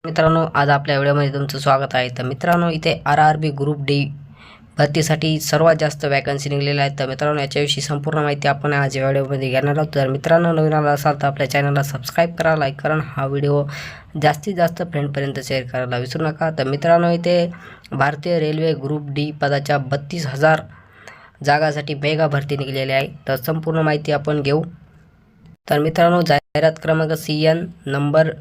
मित्रांनो, आज आपल्या व्हिडिओमध्ये तुमचं स्वागत आहे। तर मित्रांनो, इथे RRB ग्रुप डी भरतीसाठी सर्वात जास्त वॅकन्सी निघलेल्या आहेत। तर मित्रांनो, याच्याविषयी संपूर्ण माहिती आपण आज या व्हिडिओमध्ये घेणार आहोत। तर मित्रांनो, नवीन आला असाल तर आपल्या चॅनलला सबस्क्राईब करा, लाईक करा, हा व्हिडिओ जास्तीत जास्त फ्रेंडपर्यंत शेअर करायला विसरू नका। तर मित्रांनो, इथे भारतीय रेल्वे ग्रुप डी पदाच्या 32,000 जागासाठी मेगा भरती निघलेली आहे। तर संपूर्ण माहिती आपण घेऊ। तर मित्रांनो, जाहिरात क्रमांक CN नंबर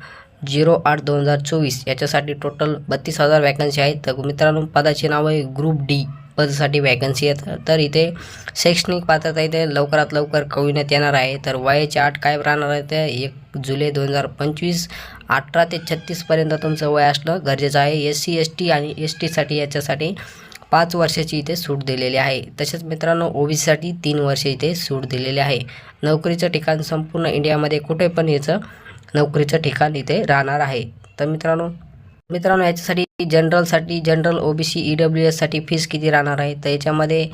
08/2024 याच्यासाठी टोटल 32,000 वॅकन्सी आहेत। तर मित्रांनो, पदाचे नाव आहे ग्रुप डी पदासाठी वॅकन्सी आहेत। तर इथे शैक्षणिक पात्रता इथे लवकरात लवकर कळविण्यात येणार आहे। तर वयाची अट काय राहणार आहे ते 1 जुलै 2025 18 ते 36 पर्यंत तुमचं वय असणं गरजेचं आहे। SC ST आणि ST साठी याच्यासाठी 5 वर्षाची इथे सूट दिलेली आहे। तसेच मित्रांनो, OBC साठी 3 वर्षे इथे सूट दिलेली आहे। नोकरीचं ठिकाण संपूर्ण इंडियामध्ये कुठे पण याचं नोकरीचं ठिकाण इथे राहणार आहे। तर मित्रांनो याच्यासाठी जनरल OBC EWS साठी फीस किती राहणार आहे तर याच्यामध्ये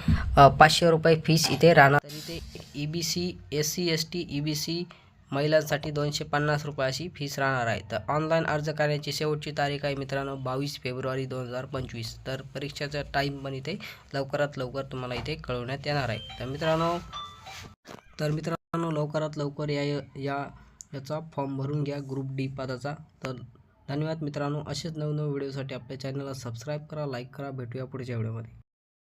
500 रुपये फीस इथे राहणार। तर इथे EBC SC ST EBC महिलांसाठी 250 रुपये अशी फीस राहणार आहे। तर ऑनलाईन अर्ज करण्याची शेवटची तारीख आहे मित्रांनो 22 फेब्रुवारी 2025। तर परीक्षेचा टाईम पण इथे लवकरात लवकर तुम्हाला इथे कळवण्यात येणार आहे। तर मित्रांनो लवकरात लवकर याचा फॉर्म भरून घ्या ग्रुप डी पदाचा। तर धन्यवाद मित्रांनो, असेच नवनवीन व्हिडिओसाठी आपल्या चॅनलला सबस्क्राईब करा, लाईक करा। भेटूया पुढच्या व्हिडिओमध्ये।